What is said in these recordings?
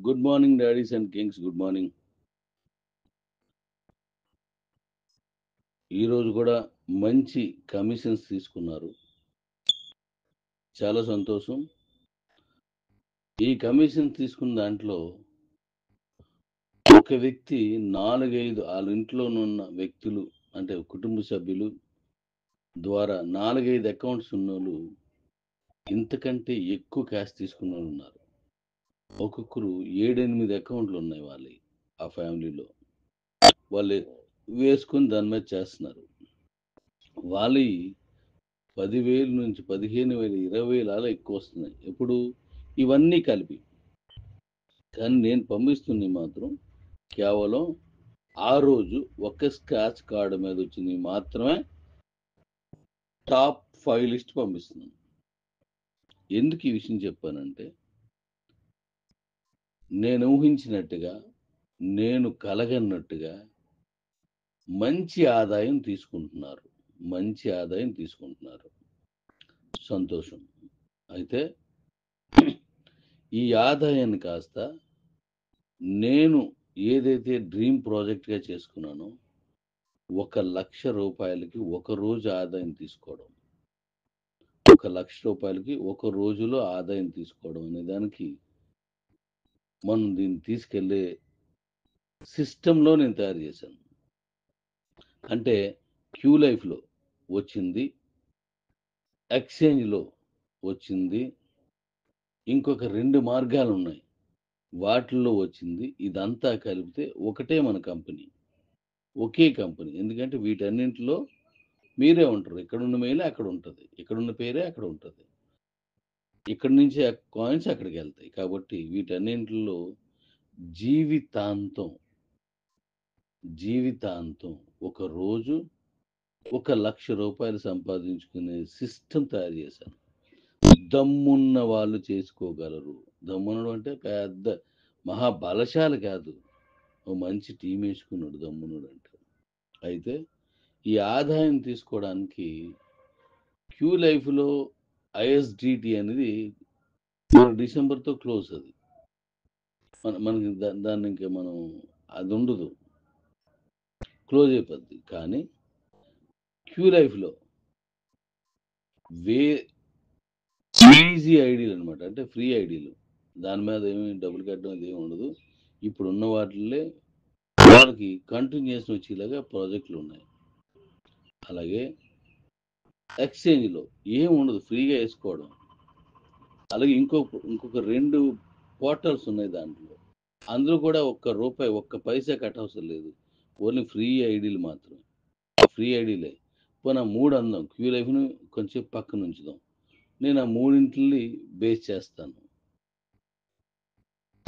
Good morning daddy's and Kings, good morning. ఈరోజు కూడా మంచి కమిషన్స్ తీసుకున్నారు, చాలా సంతోషం. ఈ కమిషన్ తీసుకున్న దాంట్లో ఒక వ్యక్తి 4-5 వాళ్ళ ఇంట్లోనున్న వ్యక్తులు అంటే కుటుంబ సభ్యులు ద్వారా 4-5 అకౌంట్స్ ఉన్నోళ్ళు ఇంతకంటే ఎక్కువ క్యాష్ తీసుకున్న వాళ్ళు ఉన్నారు. ఒక్కొక్కరు 7-8 అకౌంట్లు ఉన్నాయి వాళ్ళవి, ఆ ఫ్యామిలీలో వాళ్ళు వేసుకొని దాని మీద చేస్తున్నారు. వాళ్ళవి 10,000 నుంచి 15,000, 20,000 అలా ఎక్కువ వస్తున్నాయి ఇప్పుడు ఇవన్నీ కలిపి. కానీ నేను పంపిస్తుంది మాత్రం కేవలం ఆ రోజు ఒక స్క్రాచ్ కార్డు మీద వచ్చింది మాత్రమే టాప్ 5 లిస్ట్ పంపిస్తున్నాను. ఎందుకు ఈ విషయం చెప్పానంటే, నేను ఊహించినట్టుగా, నేను కలగన్నట్టుగా మంచి ఆదాయం తీసుకుంటున్నారు. సంతోషం. అయితే ఈ ఆదాయాన్ని కాస్త నేను ఏదైతే డ్రీమ్ ప్రాజెక్ట్గా చేసుకున్నానో 1,00,000 రూపాయలకి ఒక రోజు ఆదాయం తీసుకోవడం, 1,00,000 రూపాయలకి ఒక రోజులో ఆదాయం తీసుకోవడం అనే దానికి మనం దీన్ని తీసుకెళ్లే సిస్టంలో నేను తయారు చేశాను. అంటే క్యూ లైఫ్లో వచ్చింది, ఎక్స్చేంజ్లో వచ్చింది, ఇంకొక 2 మార్గాలు ఉన్నాయి, వాటిల్లో వచ్చింది. ఇదంతా కలిపితే ఒకటే మన కంపెనీ, ఒకే కంపెనీ. ఎందుకంటే వీటన్నింటిలో మీరే ఉంటారు. ఇక్కడున్న మెయిలే అక్కడ ఉంటుంది, ఇక్కడున్న పేరే అక్కడ ఉంటుంది, ఇక్కడి నుంచి కాయిన్స్ అక్కడికి వెళ్తాయి. కాబట్టి వీటన్నింటిలో జీవితాంతం ఒక రోజు 1,00,000 రూపాయలు సంపాదించుకునే సిస్టమ్ తయారు చేశాను. దమ్మున్న వాళ్ళు చేసుకోగలరు. దమ్మునడు అంటే పెద్ద మహాబలశాలి కాదు, ఓ మంచి టీం వేసుకున్నాడు దమ్మునుడు అంటే. అయితే ఈ ఆదాయం తీసుకోవడానికి క్యూ లైఫ్లో ఐఎస్డిటి అనేది డిసెంబర్తో క్లోజ్. అది మనకి దాన్ని ఇంకా మనం అది ఉండదు, క్లోజ్ అయిపోద్ది. కానీ క్యూ లైఫ్లో ఈజీ ఐడీలు అనమాట, అంటే ఫ్రీ ఐడీలు, దాని మీద ఏమి డబ్బులు కట్టడం అది ఏమి ఉండదు. ఇప్పుడు ఉన్న వాటిల్లే వాళ్ళకి కంటిన్యూషన్ వచ్చేలాగా ప్రాజెక్టులు ఉన్నాయి. అలాగే ఎక్స్చేంజ్లో ఏం ఉండదు, ఫ్రీగా వేసుకోవడం. అలాగే ఇంకొక 2 పోర్టల్స్ ఉన్నాయి దాంట్లో, అందులో కూడా ఒక్క పైసా కట్ అవసరం లేదు, ఓన్లీ ఫ్రీ ఐడీలు మాత్రమే. ఫ్రీ ఐడీలే పోనీ 3 అందాం, క్యూ లైఫ్ను కొంచెం పక్కన ఉంచుదాం. నేను ఆ 3 బేస్ చేస్తాను.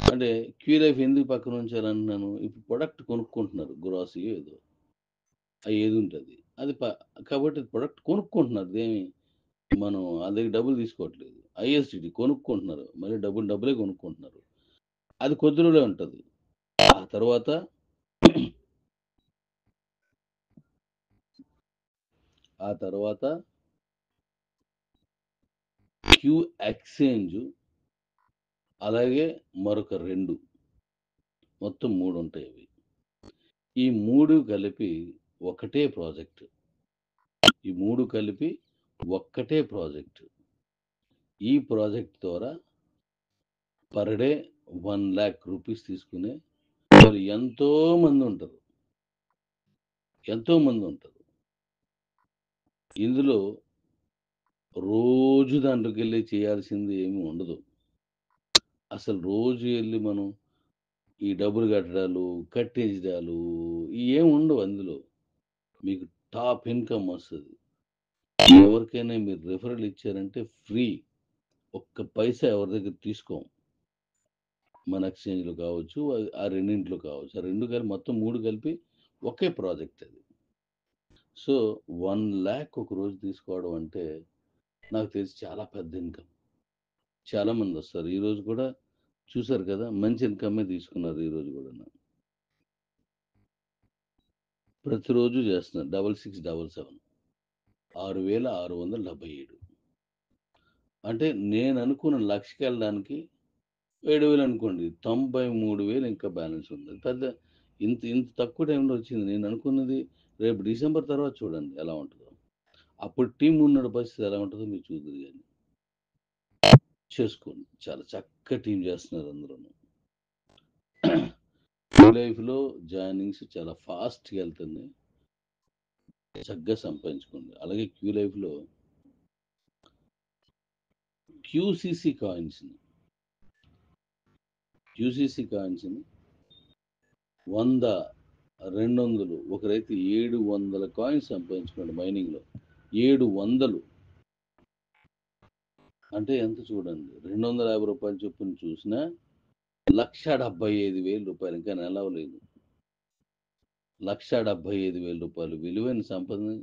అంటే క్యూ లైఫ్ ఎందుకు పక్కన ఉంచాలంటున్నాను, ఇప్పుడు ప్రొడక్ట్ కొనుక్కుంటున్నారు, గ్రాసరీ ఏదో ఏది ఉంటుంది అది కాబట్టి ప్రొడక్ట్ కొనుక్కుంటున్నారు. ఏమి మనం అది డబ్బులు తీసుకోవట్లేదు, ఐఎస్డిటి కొనుక్కుంటున్నారు, మళ్ళీ డబ్బులే కొనుక్కుంటున్నారు. అది కొద్ది రోజులే ఉంటుంది. ఆ తర్వాత క్యూ ఎక్స్చేంజ్, అలాగే మరొక 2, మొత్తం 3 ఉంటాయి. అవి ఈ 3 కలిపి ఒక్కటే ప్రాజెక్ట్. ఈ ప్రాజెక్ట్ ద్వారా పర్ డే 1,00,000 రూపీస్ తీసుకునే వాళ్ళు ఎంతో మంది ఉంటారు. ఇందులో రోజు దాంట్లోకి వెళ్ళి చేయాల్సింది ఏమీ ఉండదు. అసలు రోజు వెళ్ళి మనం ఈ డబ్బులు కట్టడాలు, కట్టేయడాలు ఏం ఉండవు. అందులో మీకు టాప్ ఇన్కమ్ వస్తుంది. ఎవరికైనా మీరు రిఫరల్ ఇచ్చారంటే ఫ్రీ, ఒక్క పైసా ఎవరి దగ్గర తీసుకోం. మన ఎక్స్చేంజ్లో కావచ్చు, ఆ రెండింటిలో కావచ్చు, ఆ 2 కలిపి మొత్తం 3 కలిపి ఒకే ప్రాజెక్ట్ అది. సో 1,00,000 ఒక రోజు తీసుకోవడం అంటే నాకు తెలిసి చాలా పెద్ద ఇన్కమ్. చాలామంది వస్తారు. ఈరోజు కూడా చూసారు కదా, మంచి ఇన్కమే తీసుకున్నారు. ఈరోజు కూడా ప్రతిరోజు చేస్తున్నారు 6677, 6,677. అంటే నేను అనుకున్న లక్ష్యకి వెళ్ళడానికి 7,000 అనుకోండి. 93,000 ఇంకా బ్యాలెన్స్ ఉంది. పెద్ద ఇంత ఇంత తక్కువ టైంలో వచ్చింది. నేను అనుకున్నది రేపు డిసెంబర్ తర్వాత చూడండి ఎలా ఉంటదో. అప్పుడు టీమ్ ఉన్న పరిస్థితి ఎలా ఉంటదో మీరు చూదురు గాని. చేసుకోండి. చాలా చక్కగా టీమ్ చేస్తున్నారు అందరూను. లైఫ్‌లో జాయినింగ్స్ చాలా ఫాస్ట్‌గా వెళ్తున్నాయి. చక్కగా సంపాదించుకోండి. అలాగే క్యూ లైఫ్‌లో క్యూసీసీ కాయిన్స్‌ని 100, 200 ఒకరైతే 700 కాయిన్స్ సంపాదించుకున్నాడు మైనింగ్‌లో. 700 అంటే ఎంత చూడండి. రూ. 250 చొప్పున చూసినా రూ. 1,75,000 ఇంకా నెల అవ్వలేదు. రూ. 1,75,000 విలువైన సంపదని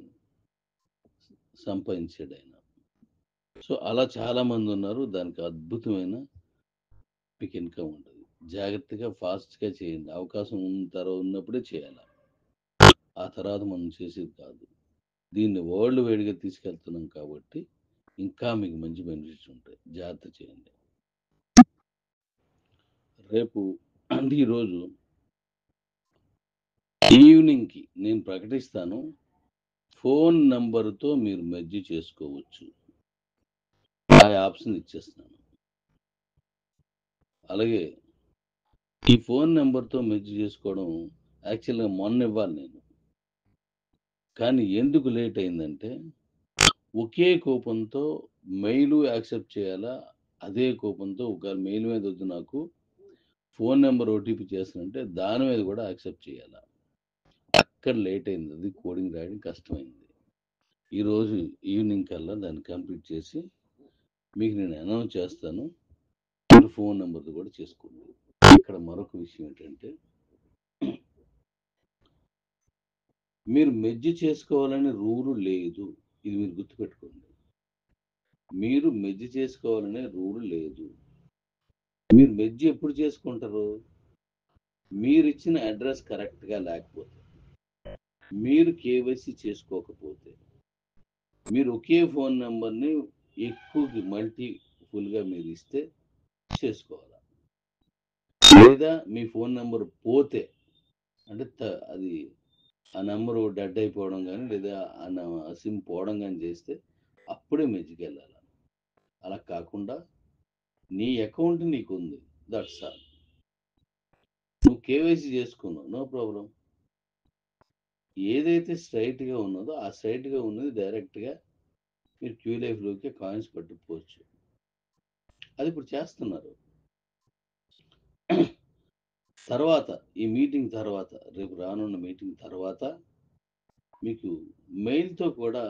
సంపాదించాడు ఆయన. సో అలా చాలా మంది ఉన్నారు. దానికి అద్భుతమైన మీకు ఇన్కమ్ ఉంటుంది. జాగ్రత్తగా ఫాస్ట్‌గా చేయండి. అవకాశం ఉన్నప్పుడే చేయాలి. ఆ తర్వాత మనం చేసేది కాదు. దీన్ని వరల్డ్ వైడ్‌గా తీసుకెళ్తున్నాం కాబట్టి ఇంకా మీకు మంచి బెనిఫిట్స్ ఉంటాయి. జాగ్రత్త చేయండి. రేపు అంటే ఈరోజు ఈవినింగ్‌కి నేను ప్రకటిస్తాను. ఫోన్ నంబర్‌తో మీరు మెర్జ్ చేసుకోవచ్చు. ఆ ఆప్షన్ ఇచ్చేస్తున్నాను. అలాగే ఈ ఫోన్ నంబర్‌తో మెర్జ్ చేసుకోవడం యాక్చువల్‌గా మొన్న ఇవ్వాలి నేను. కానీ ఎందుకు లేట్ అయిందంటే ఒకే కూపన్‌తో మెయిలు యాక్సెప్ట్ చేయాలా? అదే కూపన్‌తో ఒకవేళ మెయిల్ మీద వద్దు నాకు ఫోన్ నంబర్ ఓటీపీ చేస్తానంటే దాని మీద కూడా యాక్సెప్ట్ చేయాలా? అక్కడ లేట్ అయింది. అది కోడింగ్ రాయడం కష్టమైంది. ఈరోజు ఈవినింగ్ కల్లా దాన్ని కంప్లీట్ చేసి మీకు నేను అనౌన్స్ చేస్తాను. మీరు ఫోన్ నెంబర్తో కూడా చేసుకోండి. ఇక్కడ మరొక విషయం ఏంటంటే మీరు మెర్జ్ చేసుకోవాలనే రూలు లేదు. ఇది మీరు గుర్తుపెట్టుకోండి. మీరు మెర్జ్ చేసుకోవాలనే రూలు లేదు. మీరు మెర్జ్ ఎప్పుడు చేసుకుంటారు? మీరు ఇచ్చిన అడ్రస్ కరెక్ట్గా లేకపోతే, మీరు కేవైసీ చేసుకోకపోతే, మీరు ఒకే ఫోన్ నెంబర్ని ఎక్కువ మల్టిపుల్గా మీరు ఇస్తే చేసుకోవాలి. లేదా మీ ఫోన్ నెంబర్ పోతే అంటే అది ఆ నెంబరు డెడ్ అయిపోవడం కానీ లేదా ఆ సిమ్ పోవడం కానీ చేస్తే అప్పుడే మెజ్జికి వెళ్ళాలి. అలా కాకుండా నీ అకౌంట్ నీకు ఉంది, దట్స్ ఆల్. నువ్వు కేవైసీ చేసుకున్నావు, నో ప్రాబ్లం. ఏదైతే స్ట్రైట్గా ఉన్నదో ఆ స్ట్రైట్గా ఉన్నది డైరెక్ట్గా మీరు క్యూ లైఫ్లోకి కాయిన్స్ పట్టుకోవచ్చు. అది ఇప్పుడు చేస్తున్నారు. తర్వాత ఈ మీటింగ్ తర్వాత రేపు రానున్న మీటింగ్ తర్వాత మీకు మెయిల్తో కూడా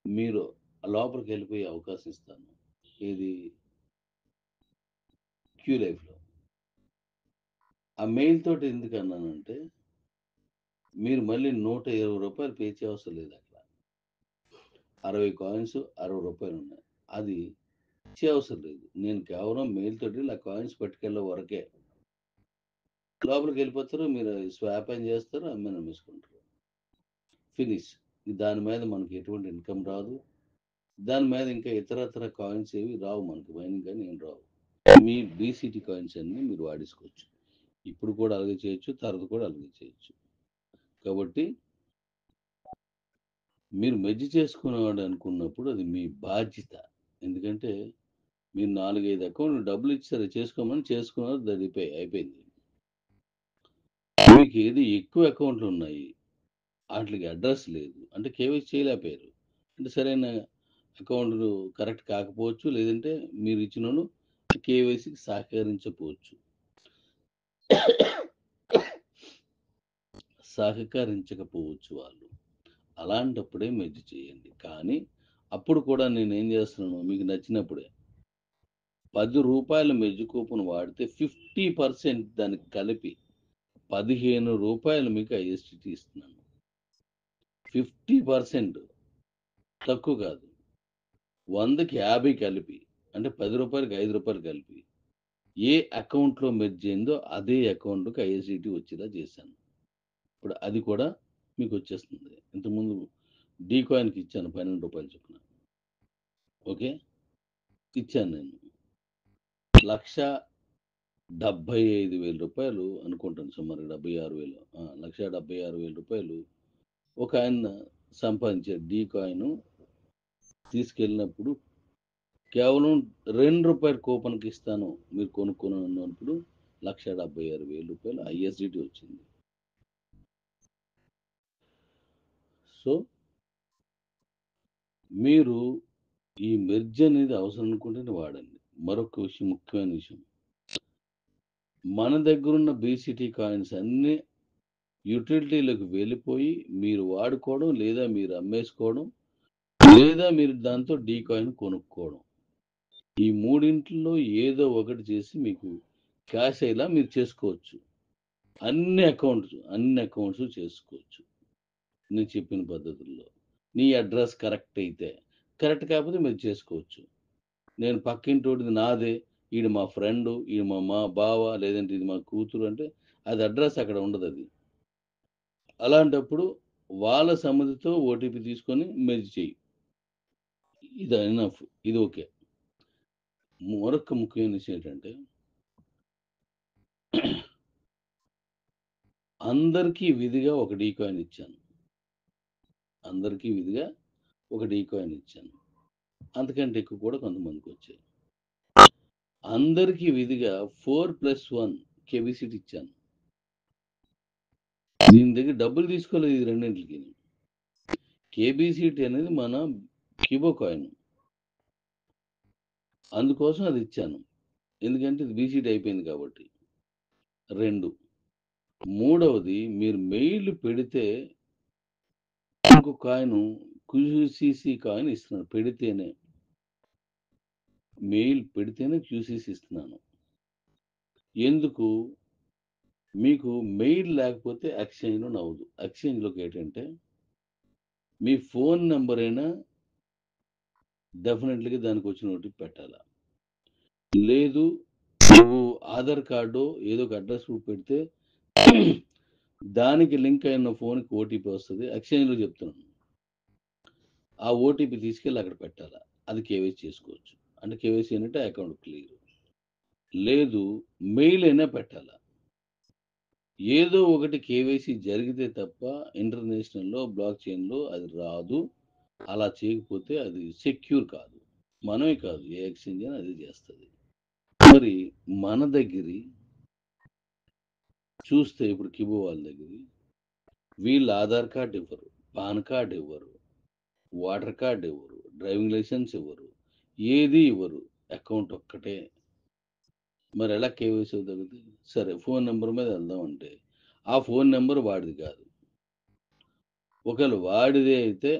మీరు లోపలికి వెళ్ళిపోయే అవకాశం ఇస్తాను. ఇది క్యూ లైఫ్లో ఆ మెయిల్ తోటి ఎందుకు అన్నానంటే మీరు మళ్ళీ రూ. 120 పే చేయవసరం లేదు. అక్కడ 60 కాయిన్స్ రూ. 60 ఉన్నాయి. అది చేయవసరం లేదు. నేను కేవలం మెయిల్ తోటి ఇలా కాయిన్స్ పట్టుకెళ్ళే వరకే. లోపలికి వెళ్ళిపోతారు, మీరు స్వాప్ అని చేస్తారు, అమ్మని అమ్మేసుకుంటారు, ఫినిష్. దాని మీద మనకి ఎటువంటి ఇన్కమ్ రాదు. దాని మీద ఇంకా ఇతరత్ర కాయిన్స్ ఏవి రావు, మనకి మైనింగ్ కానీ ఏం రావు. మీ బీసీటీ కాయిన్స్ అన్ని మీరు వాడేసుకోవచ్చు. ఇప్పుడు కూడా అలాగే చేయొచ్చు, తర్వాత కూడా అలాగే చేయొచ్చు. కాబట్టి మీరు మెర్జ్ చేసుకునేవాడు అనుకున్నప్పుడు అది మీ బాధ్యత. ఎందుకంటే మీరు 4-5 అకౌంట్లు డబ్బులు ఇచ్చారు, చేసుకోమని చేసుకున్నారు, దడిపోయి అయిపోయింది. మీకు ఏది ఎక్కువ అకౌంట్లు ఉన్నాయి వాటికి అడ్రస్ లేదు అంటే కేవైసీ చేయలేకపోయారు అంటే సరైన అకౌంట్లు కరెక్ట్ కాకపోవచ్చు, లేదంటే మీరు ఇచ్చిన కేవైసీకి సహకరించకపోవచ్చు. వాళ్ళు అలాంటప్పుడే మెర్జ్ చేయండి. కానీ అప్పుడు కూడా నేను ఏం చేస్తున్నాను, మీకు నచ్చినప్పుడే రూ. 10 మెర్జ్ కూపన్ వాడితే 50% దానికి కలిపి రూ. 15 మీకు ఐఎస్టిటీ ఇస్తున్నాను. 50% తక్కువ కాదు. 100కి 50 కలిపి అంటే రూ. 10కి రూ. 5 కలిపి ఏ అకౌంట్లో మెర్జ్ అయిందో అదే అకౌంట్కి ఐఎస్డిటీ వచ్చేలా చేశాను. ఇప్పుడు అది కూడా మీకు వచ్చేస్తుంది. ఇంతకుముందు డీ కాయిన్కి ఇచ్చాను రూ. 12 చొప్పున. ఓకే, ఇచ్చాను నేను. 1,75,000 అనుకుంటాను, సుమారు 76,000, 1,76,000 ఒక ఆయన సంపాదించారు. డీ కాయిన్ తీసుకెళ్ళినప్పుడు కేవలం ₹2 కూపన్కి ఇస్తాను మీరు కొనుక్కొని అన్నప్పుడు ₹1,76,000 ఐఎస్డిటీ వచ్చింది. సో మీరు ఈ మెర్జ్ అనేది అవసరం అనుకుంటేనే వాడండి. మరొక విషయం, ముఖ్యమైన విషయం, మన దగ్గర ఉన్న బీసీటీ కాయిన్స్ అన్నీ యూటిలిటీలకు వెళ్ళిపోయి మీరు వాడుకోవడం, లేదా మీరు అమ్మేసుకోవడం, లేదా మీరు దాంతో డీ కాయిన్ కొనుక్కోవడం, ఈ మూడింట్లో ఏదో ఒకటి చేసి మీకు క్యాష్ అయ్యేలా మీరు చేసుకోవచ్చు. అన్ని అకౌంట్స్ చేసుకోవచ్చు నేను చెప్పిన పద్ధతుల్లో. నీ అడ్రస్ కరెక్ట్ అయితే, కరెక్ట్ కాకపోతే మీరు చేసుకోవచ్చు. నేను పక్కింటోడిది నాదే, ఈడు మా ఫ్రెండు, ఈడు మా బావ, లేదంటే ఇది మా కూతురు అంటే అది అడ్రస్ అక్కడ ఉండదు. అది అలాంటప్పుడు వాళ్ళ సమ్మతితో ఓటీపీ తీసుకొని మెర్జ్ చేయి. ఇది ఎనఫ్, ఇది ఓకే. మరొక ముఖ్యమైన విషయం ఏంటంటే, అందరికీ విధిగా ఒక డీ కాయిన్ ఇచ్చాను. అంతకంటే ఎక్కువ కూడా కొంతమందికి వచ్చాయి. అందరికీ విధిగా 4+1 కేబీసీటీ ఇచ్చాను. దీని దగ్గర డబ్బులు తీసుకోలేదు ఈ రెండింటికి. కేబీసీటీ అనేది మన క్యూబో కాయిన్, అందుకోసం అది ఇచ్చాను. ఎందుకంటే ఇది బీసీటీ అయిపోయింది కాబట్టి. 2, మూడవది, మీరు మెయిల్ పెడితే ఇంకో కాయిన్ క్యూసీసీ కాయిన్ ఇస్తున్నాను. మెయిల్ పెడితేనే క్యూసీసీ ఇస్తున్నాను. ఎందుకు? మీకు మెయిల్ లేకపోతే ఎక్స్చేంజ్లో నవ్వదు. ఎక్స్చేంజ్లోకి ఏంటంటే మీ ఫోన్ నెంబర్ అయినా డెఫినెట్లీగా దానికి వచ్చిన ఓటీపీ పెట్టాలా. లేదు నువ్వు ఆధార్ కార్డు ఏదో ఒక అడ్రస్ ప్రూఫ్ పెడితే దానికి లింక్ అయిన ఫోన్కి ఓటీపీ వస్తుంది. ఎక్స్చేంజ్లో చెప్తున్నాను, ఆ ఓటీపీ తీసుకెళ్ళి అక్కడ పెట్టాలా. అది కేవైసీ చేసుకోవచ్చు. అంటే కేవైసీ అంటే అకౌంట్ క్లియర్. లేదు మెయిల్ అయినా పెట్టాలా. ఏదో ఒకటి కేవైసీ జరిగితే తప్ప ఇంటర్నేషనల్లో బ్లాక్ చైన్లో అది రాదు. అలా చేయకపోతే అది సెక్యూర్ కాదు. మనమే కాదు, ఏ ఎక్స్చేంజ్ అని అది చేస్తుంది. మరి మన దగ్గర చూస్తే ఇప్పుడు కిబో వాళ్ళ దగ్గర వీళ్ళు ఆధార్ కార్డు ఇవ్వరు, పాన్ కార్డు ఇవ్వరు, వాటర్ కార్డు ఇవ్వరు, డ్రైవింగ్ లైసెన్స్ ఇవ్వరు, ఏది ఇవ్వరు, అకౌంట్ ఒక్కటే. మరి ఎలా కేవైసీ అవుతుంది? సరే ఫోన్ నెంబర్ మీద వెళ్దాం అంటే ఆ ఫోన్ నెంబర్ వాడిది కాదు. ఒకవేళ వాడిదే అయితే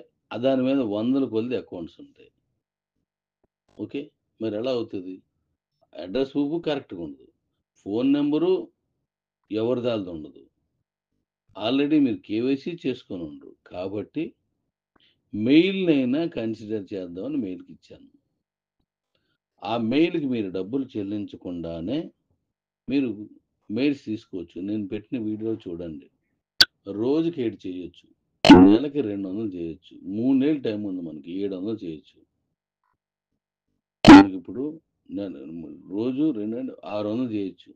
దాని మీద 100 కొలది అకౌంట్స్ ఉంటాయి. ఓకే, మరి ఎలా అవుతుంది? అడ్రస్ ప్రూఫ్ కరెక్ట్గా ఉండదు, ఫోన్ నెంబరు ఎవరిదాల్ది ఉండదు, ఆల్రెడీ మీరు కేవైసీ చేసుకొని ఉండరు. కాబట్టి మెయిల్నైనా కన్సిడర్ చేద్దామని మెయిల్కి ఇచ్చాను. ఆ మెయిల్కి మీరు డబ్బులు చెల్లించకుండానే మీరు మెయిల్స్ తీసుకోవచ్చు. నేను పెట్టిన వీడియో చూడండి. రోజుకి 7 చేయొచ్చు, నెలకి 200 చేయొచ్చు, 3 నెలలు టైం ఉంది మనకి, 700 చేయొచ్చు. మనకి ఇప్పుడు రోజు 600 చేయొచ్చు.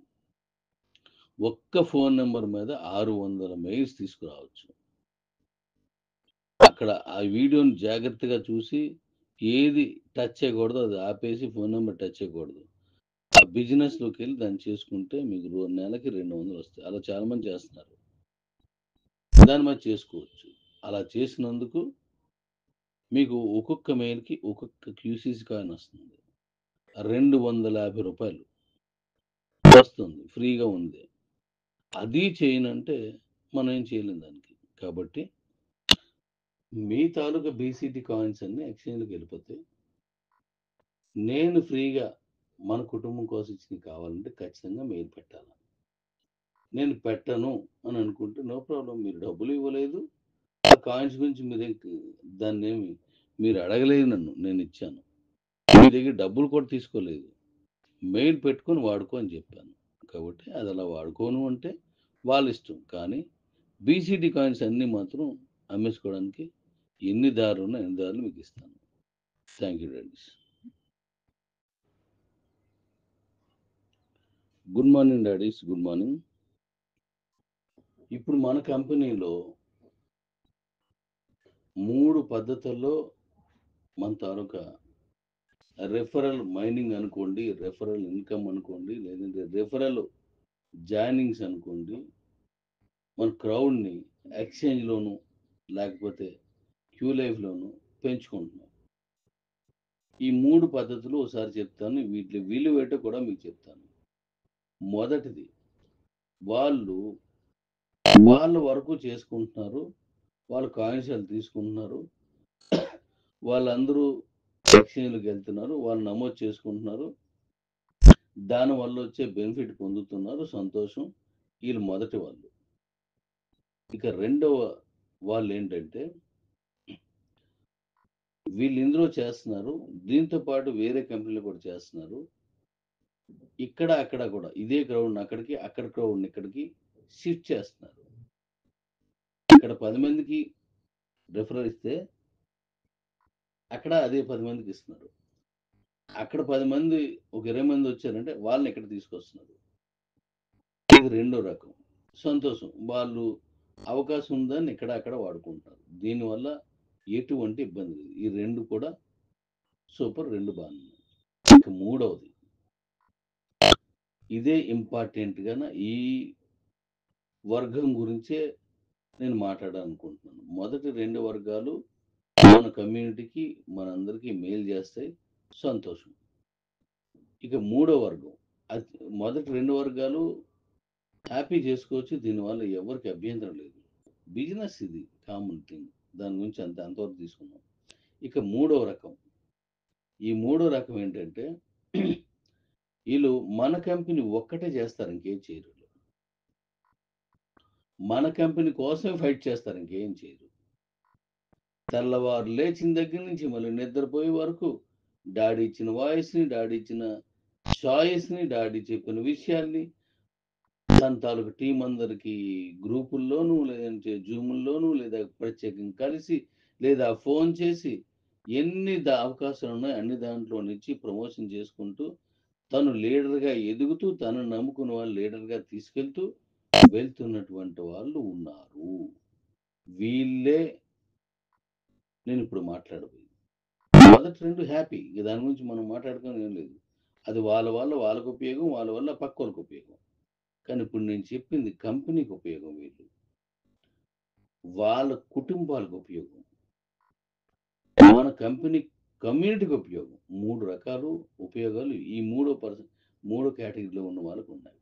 ఒక్క ఫోన్ నెంబర్ మీద 600 మెయిల్స్ తీసుకురావచ్చు. అక్కడ ఆ వీడియోని జాగ్రత్తగా చూసి ఏది టచ్ చేయకూడదు, అది ఆపేసి ఫోన్ నెంబర్ టచ్ చేయకూడదు. ఆ బిజినెస్లోకి వెళ్ళి దాన్ని చేసుకుంటే మీకు నెలకి 200 వస్తాయి. అలా చాలామంది చేస్తున్నారు, దాన్ని మరి చేసుకోవచ్చు. అలా చేసినందుకు మీకు ఒక్కొక్క మెయిల్కి ఒక్కొక్క క్యూసీసీ కాయిన్ వస్తుంది. ₹250 వస్తుంది, ఫ్రీగా ఉంది. అది చేయనంటే మనం ఏం చేయలేం దానికి. కాబట్టి మీ తాలూకా బీసీటీ కాయిన్స్ అన్ని ఎక్స్చేంజ్కి వెళ్ళిపోతాయి. నేను ఫ్రీగా మన కుటుంబం కోసం ఇచ్చి కావాలంటే ఖచ్చితంగా మెయిల్ పెట్టాలి. నేను పెట్టను అని అనుకుంటే నో ప్రాబ్లం, మీరు డబ్బులు ఇవ్వలేదు, ఆ కాయిన్స్ గురించి దాన్ని ఏమి మీరు అడగలేదు, నేను ఇచ్చాను. మీ దగ్గర డబ్బులు కూడా తీసుకోలేదు, మెయిల్ పెట్టుకొని వాడుకో అని చెప్పాను. కాబట్టి అది అలా వాడుకోను అంటే వాళ్ళ ఇష్టం. కానీ బీసీటీ కాయిన్స్ అన్నీ మాత్రం అమ్మేసుకోవడానికి ఎన్ని దారులు ఉన్నా ఎన్ని దారులు మీకు ఇస్తాను. Thank you daddy's. Good morning daddy's, good morning. ఇప్పుడు మన కంపెనీలో 3 పద్ధతుల్లో మన తాలూకా రెఫరల్ మైనింగ్ అనుకోండి, రెఫరల్ ఇన్కమ్ అనుకోండి, లేదంటే రెఫరల్ జాయినింగ్స్ అనుకోండి, మన క్రౌడ్ని ఎక్స్చేంజ్లోను లేకపోతే క్యూ లైఫ్లోను పెంచుకుంటున్నాం. ఈ 3 పద్ధతులు ఒకసారి చెప్తాను, వీటి విలువ ఏంటో కూడా మీకు చెప్తాను. మొదటిది, వాళ్ళు వాళ్ళ వరకు చేసుకుంటున్నారు, వాళ్ళు కాయిన్స్లు తీసుకుంటున్నారు, వాళ్ళందరూ ఎక్స్చేంజ్లకు వెళ్తున్నారు, వాళ్ళు నమోదు చేసుకుంటున్నారు, దానివల్ల వచ్చే బెనిఫిట్ పొందుతున్నారు, సంతోషం. వీళ్ళు మొదటి వాళ్ళు. ఇక రెండవ వాళ్ళు ఏంటంటే, వీళ్ళు ఇందులో చేస్తున్నారు, దీంతో పాటు వేరే కంపెనీలు కూడా చేస్తున్నారు. ఇక్కడ అక్కడ కూడా ఇదే క్రౌడ్ని అక్కడికి, అక్కడ క్రౌడ్ని ఇక్కడికి షిఫ్ట్ చేస్తున్నారు. ఇక్కడ 10 మందికి రెఫరల్ ఇస్తే అక్కడ అదే 10 మందికి ఇస్తున్నారు. అక్కడ 10 మంది, ఒక 20 మంది వచ్చారంటే వాళ్ళని ఇక్కడ తీసుకొస్తున్నారు. ఇది రెండో రకం. సంతోషం, వాళ్ళు అవకాశం ఉందని ఇక్కడ అక్కడ వాడుకుంటారు. దీనివల్ల ఎటువంటి ఇబ్బంది లేదు. ఈ రెండు కూడా సూపర్, రెండు బాగున్నాయి. ఇక మూడవది, ఇదే ఇంపార్టెంట్గా ఈ వర్గం గురించే నేను మాట్లాడాలనుకుంటున్నాను. మొదటి 2 వర్గాలు మన కమ్యూనిటీకి, మనందరికీ మేలు చేస్తాయి, సంతోషం. ఇక మూడో వర్గం, మొదటి 2 వర్గాలు హ్యాపీ చేసుకోవచ్చు, దీనివల్ల ఎవరికి అభ్యంతరం లేదు. బిజినెస్ ఇది కామన్ థింగ్, దాని గురించి అంతవరకు తీసుకున్నాం. ఇక మూడవ రకం, ఈ మూడో రకం ఏంటంటే, వీళ్ళు మన కంపెనీ ఒక్కటే చేస్తారు, ఇంకేం చేయరు. మన కంపెనీ కోసమే ఫైట్ చేస్తారు, ఇంకేం చేయరు. తెల్లవారు లేచిన దగ్గర నుంచి మళ్ళీ నిద్రపోయే వరకు డాడీ ఇచ్చిన వాయిస్ని, డాడీ ఇచ్చిన చాయిస్ని, డాడీ చెప్పిన విషయాల్ని దాని తాలూకు టీం అందరికి గ్రూపుల్లోనూ, లేదంటే జూముల్లోనూ, లేదా ప్రత్యేకంగా కలిసి, లేదా ఫోన్ చేసి, ఎన్ని అవకాశాలు ఉన్నాయో అన్ని దాంట్లో నుంచి ప్రమోషన్ చేసుకుంటూ, తను లీడర్గా ఎదుగుతూ, తను నమ్ముకున్న వాళ్ళు లీడర్గా తీసుకెళ్తూ వెళ్తున్నటువంటి వాళ్ళు ఉన్నారు. వీళ్ళే నేను ఇప్పుడు మాట్లాడబోయేది. మొదటి 2 హ్యాపీ, ఇక దాని గురించి మనం మాట్లాడుకొని ఏం లేదు. అది వాళ్ళ వల్ల వాళ్ళకు ఉపయోగం, వాళ్ళ వల్ల పక్క వాళ్ళకు ఉపయోగం. కానీ ఇప్పుడు నేను చెప్పింది కంపెనీకి ఉపయోగం, వీళ్ళు వాళ్ళ కుటుంబాలకు ఉపయోగం, మన కంపెనీ కమ్యూనిటీకి ఉపయోగం. 3 రకాలు ఉపయోగాలు ఈ మూడో కేటగిరీలో ఉన్న వాళ్ళకు ఉన్నాయి.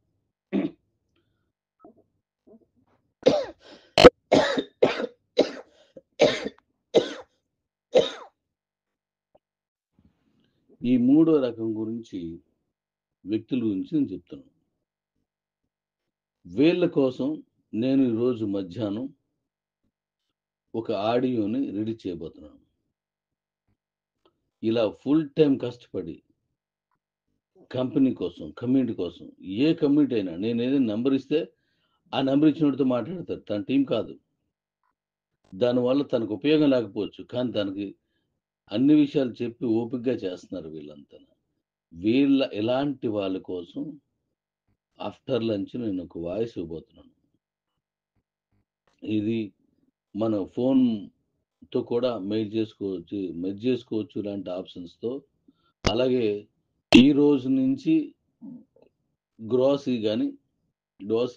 ఈ మూడో రకం గురించి, వ్యక్తుల గురించి నేను చెప్తున్నాను. వీళ్ళ కోసం నేను ఈరోజు మధ్యాహ్నం ఒక ఆడియోని రిలీజ్ చేయబోతున్నాను. ఇలా ఫుల్ టైం కష్టపడి కంపెనీ కోసం, కమ్యూనిటీ కోసం, ఏ కమ్యూనిటీ అయినా, నేను ఏదైనా నెంబర్ ఇస్తే ఆ నెంబర్ ఇచ్చినోడితో మాట్లాడతారు, తన టీం కాదు. దానివల్ల తనకు ఉపయోగం లేకపోవచ్చు, కానీ తనకి అన్ని విషయాలు చెప్పి ఓపికగా చేస్తున్నారు వీళ్ళంతా. ఇలాంటి వాళ్ళ కోసం ఆఫ్టర్ లంచ్ నేను ఒక వాయిస్ ఇవ్వబోతున్నాను. ఇది మన ఫోన్తో కూడా మెయిల్ చేసుకోవచ్చు, మెర్జ్ చేసుకోవచ్చు ఇలాంటి ఆప్షన్స్తో. అలాగే ఈ రోజు నుంచి గ్రోసరీ కానీ,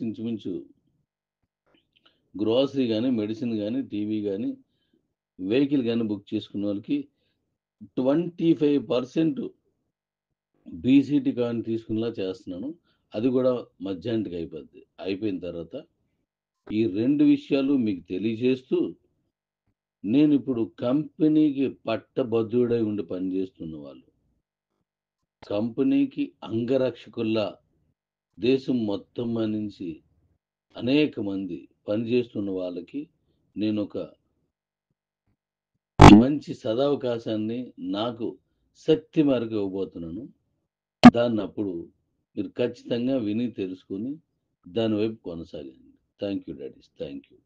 ఇంచుమించు గ్రోసరీ కానీ, మెడిసిన్ కానీ, టీవీ కానీ, వెహికల్ కానీ బుక్ చేసుకున్న వాళ్ళకి 25% బీసీటీ కానీ తీసుకునేలా చేస్తున్నాను. అది కూడా మధ్యాహ్నానికి అయిపోద్ది. అయిపోయిన తర్వాత ఈ 2 విషయాలు మీకు తెలియజేస్తూ, నేను ఇప్పుడు కంపెనీకి పట్టభద్రుడై ఉండి పనిచేస్తున్న వాళ్ళు, కంపెనీకి అంగరక్షకుల్లా దేశం మొత్తం నుంచి అనేక మంది పనిచేస్తున్న వాళ్ళకి నేను ఒక మంచి సదవకాశాన్ని నాకు శక్తి మేరకు ఇవ్వబోతున్నాను. దాన్ని అప్పుడు మీరు ఖచ్చితంగా విని తెలుసుకొని దాని వైపు కొనసాగండి. Thank you daddies, thank you.